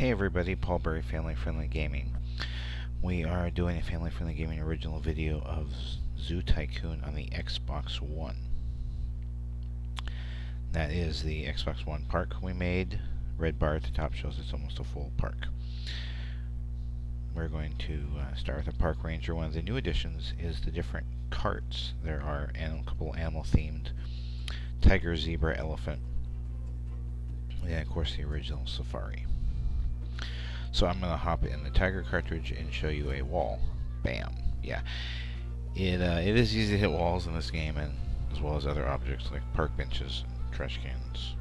Hey everybody, Paul Berry, Family Friendly Gaming. We are doing a Family Friendly Gaming original video of Zoo Tycoon on the Xbox One. That is the Xbox One park we made. Red bar at the top shows it's almost a full park. We're going to start with the Park Ranger. One of the new additions is the different carts. There are a couple animal themed: tiger, zebra, elephant, and of course the original safari. So I'm going to hop in the tiger cartridge and show you a wall. Bam. Yeah. It is easy to hit walls in this game, and as well as other objects like park benches and trash cans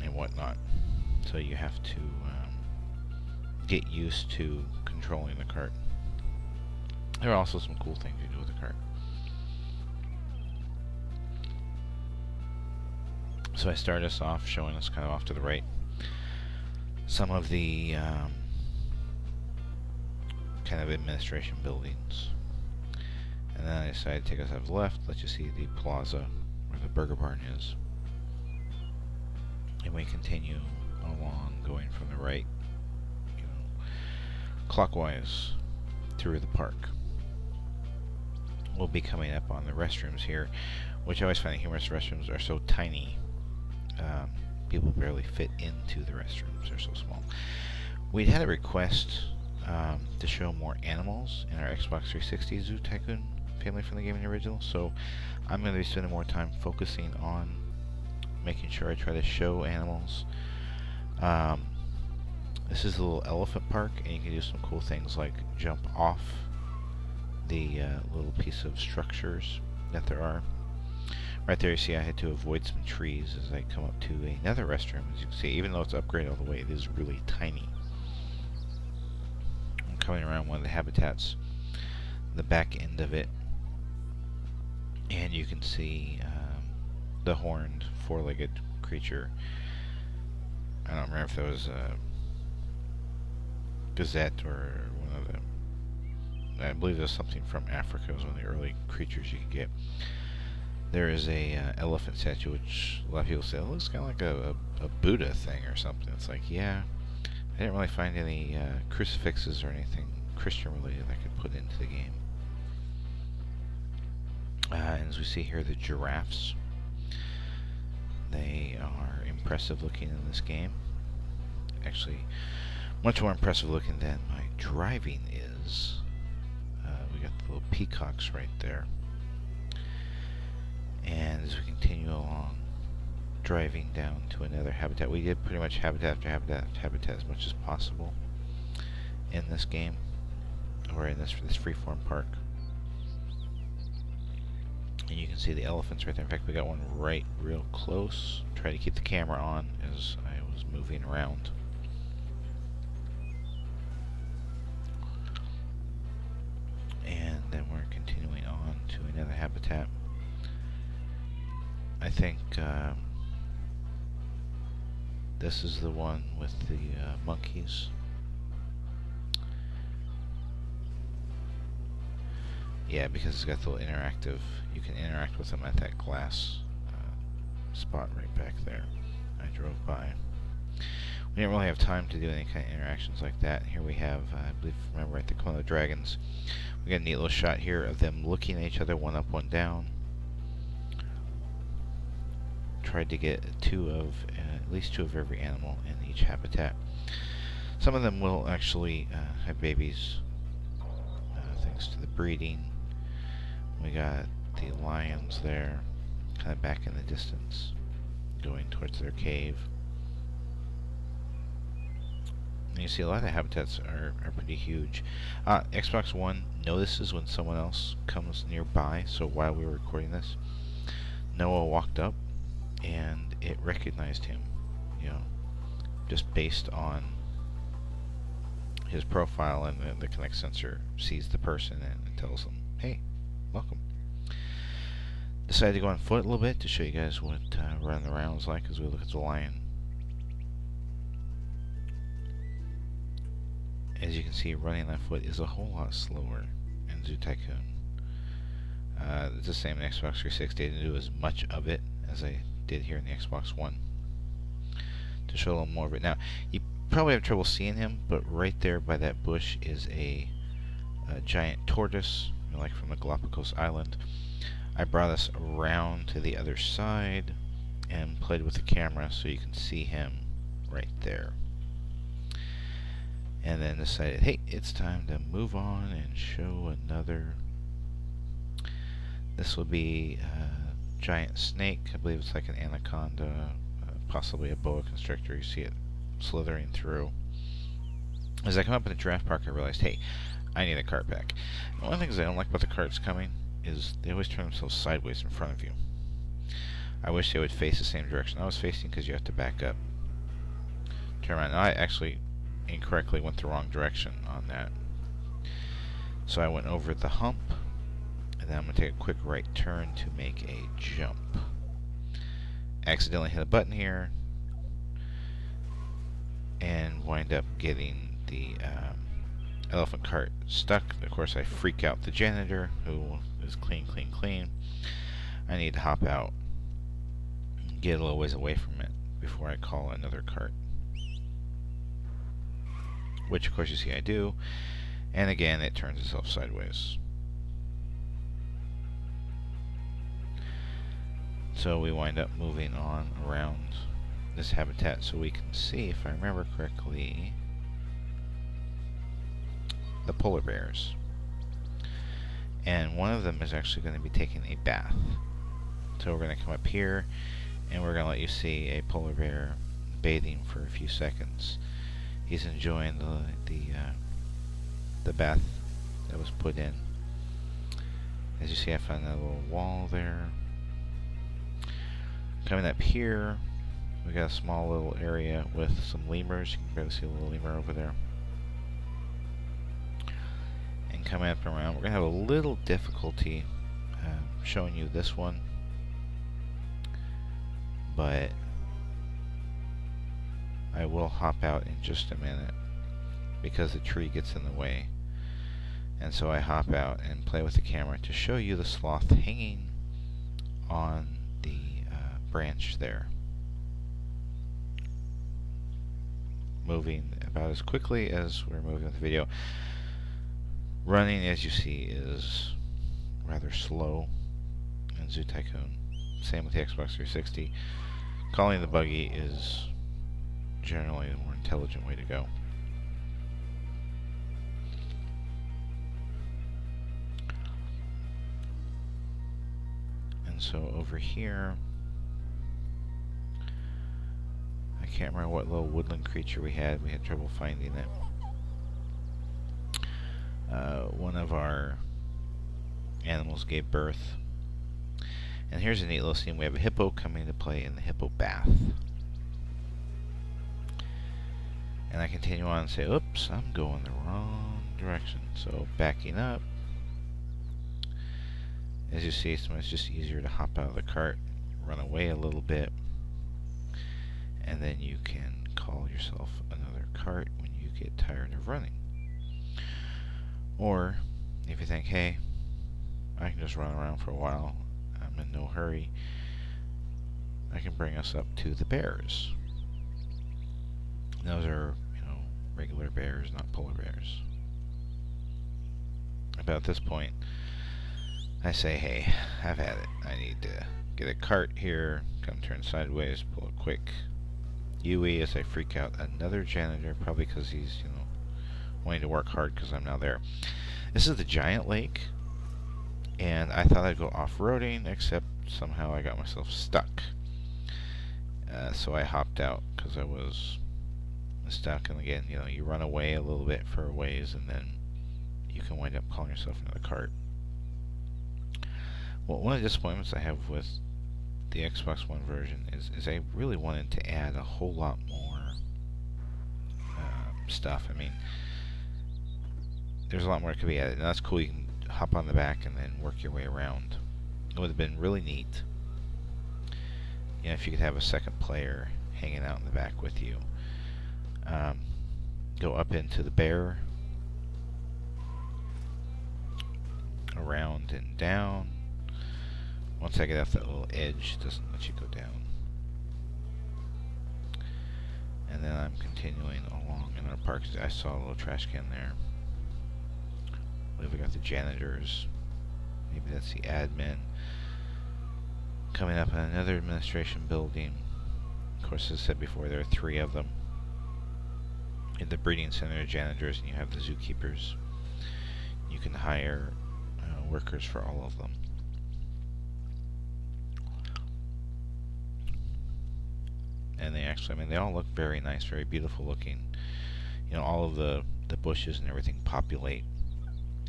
and whatnot. So you have to get used to controlling the cart. There are also some cool things you do with the cart. So I start us off showing us kind of off to the right some of the kind of administration buildings, and then I decided to take us up to the left, let you see the plaza where the burger barn is, and we continue along going from the right, clockwise through the park. We'll be coming up on the restrooms here, which I always find humorous. Restrooms are so tiny. People barely fit into the restrooms. They're so small. We'd had a request to show more animals in our Xbox 360 Zoo Tycoon Family Friendly Gaming Original, so I'm going to be spending more time focusing on making sure I try to show animals. This is a little elephant park, and you can do some cool things like jump off the little piece of structures that there are. Right there you see I had to avoid some trees as I come up to another restroom. As you can see, even though it's upgraded all the way, it is really tiny. I'm coming around one of the habitats, the back end of it, and you can see the horned, four-legged creature. I don't remember if that was a gazette or one of them. I believe it was something from Africa. It was one of the early creatures you could get. There is a elephant statue, which a lot of people say, it looks kind of like a Buddha thing or something. It's like, yeah, I didn't really find any crucifixes or anything Christian related I could put into the game. And as we see here, the giraffes. They are impressive looking in this game. Actually, much more impressive looking than my driving is. We got the little peacocks right there. And as we continue along, driving down to another habitat, we did pretty much habitat after habitat after habitat as much as possible in this game, or in this freeform park. And you can see the elephants right there. In fact, we got one right real close. Try to keep the camera on as I was moving around. And then we're continuing on to another habitat. I think this is the one with the monkeys. Yeah, because it's got the little interactive, you can interact with them at that glass spot right back there. I drove by. We didn't really have time to do any kind of interactions like that. Here we have, I believe, remember at the Komodo dragons, we got a neat little shot here of them looking at each other, one up, one down. Tried to get at least two of every animal in each habitat. Some of them will actually have babies thanks to the breeding. We got the lions there, kind of back in the distance, going towards their cave. And you see a lot of the habitats are pretty huge. Xbox One notices when someone else comes nearby, so while we were recording this, Noah walked up and it recognized him, just based on his profile, and the Kinect sensor sees the person and it tells them, hey, welcome. Decided to go on foot a little bit to show you guys what running around is like as we look at the lion. As you can see, running on foot is a whole lot slower in Zoo Tycoon. It's the same in Xbox 360. I didn't do as much of it as I did here in the Xbox One to show a little more of it. Now, you probably have trouble seeing him, but right there by that bush is a giant tortoise, like from the Galapagos Island. I brought us around to the other side and played with the camera so you can see him right there. And then decided, hey, it's time to move on and show another. This will be a giant snake. I believe it's like an anaconda, possibly a boa constrictor. You see it slithering through. As I come up in the giraffe park, I realized, hey, I need a cart back. And one of the things I don't like about the carts coming is they always turn themselves sideways in front of you. I wish they would face the same direction I was facing, because you have to back up. Turn around. Now, I actually incorrectly went the wrong direction on that. So I went over the hump, and then I'm going to take a quick right turn to make a jump. Accidentally hit a button here, and wind up getting the elephant cart stuck. Of course, I freak out the janitor, who is clean. I need to hop out and get a little ways away from it before I call another cart. Which, of course, you see I do. And again, it turns itself sideways. So we wind up moving on around this habitat so we can see, if I remember correctly, the polar bears. And one of them is actually going to be taking a bath. So we're going to come up here and we're going to let you see a polar bear bathing for a few seconds. He's enjoying the bath that was put in. As you see, I found that little wall there. Coming up here, we got a small little area with some lemurs. You can barely see a little lemur over there. And coming up and around, we're going to have a little difficulty showing you this one, but I will hop out in just a minute because the tree gets in the way. And so I hop out and play with the camera to show you the sloth hanging on the branch there, moving about as quickly as we're moving with the video. Running, as you see, is rather slow in Zoo Tycoon. Same with the Xbox 360. Calling the buggy is generally the more intelligent way to go. And so over here, I can't remember what little woodland creature we had. We had trouble finding it. One of our animals gave birth. And here's a neat little scene. We have a hippo coming to play in the hippo bath. And I continue on and say, oops, I'm going the wrong direction. So backing up, as you see, sometimes it's just easier to hop out of the cart, run away a little bit, and then you can call yourself another cart when you get tired of running. Or if you think, hey, I can just run around for a while, I'm in no hurry, I can bring us up to the bears. Those are, regular bears, not polar bears. About this point, I say, hey, I've had it. I need to get a cart here, come turn sideways, pull a quick UE as I freak out another janitor, probably because he's, wanting to work hard because I'm now there. This is the giant lake, and I thought I'd go off-roading, except somehow I got myself stuck. So I hopped out because I was stuck, and again, you run away a little bit for a ways, and then you can wind up calling yourself another cart. Well, one of the disappointments I have with the Xbox One version is I really wanted to add a whole lot more stuff. I mean, there's a lot more that could be added, and that's cool. You can hop on the back and then work your way around. It would have been really neat, if you could have a second player hanging out in the back with you. Go up into the bear, around and down. Once I get off that little edge, it doesn't let you go down. And then I'm continuing along in our park. I saw a little trash can there. I believe we got the janitors. Maybe that's the admin. Coming up on another administration building. Of course, as I said before, there are 3 of them. In the breeding center, janitors, and you have the zookeepers. You can hire workers for all of them. And they actually, I mean, they all look very nice, very beautiful looking. You know, all of the bushes and everything populate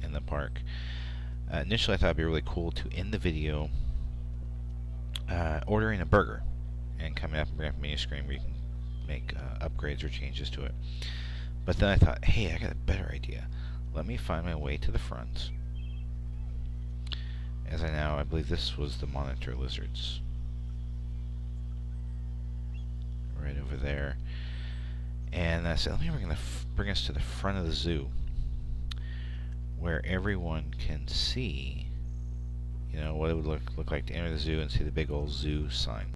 in the park. Initially, I thought it'd be really cool to end the video ordering a burger and coming up and bringing up a menu screen where you can make upgrades or changes to it. But then I thought, hey, I got a better idea. Let me find my way to the front. As I believe this was the monitor lizards. Right over there. And I said, let me bring us to the front of the zoo, where everyone can see, you know, what it would look like to enter the zoo and see the big old zoo sign.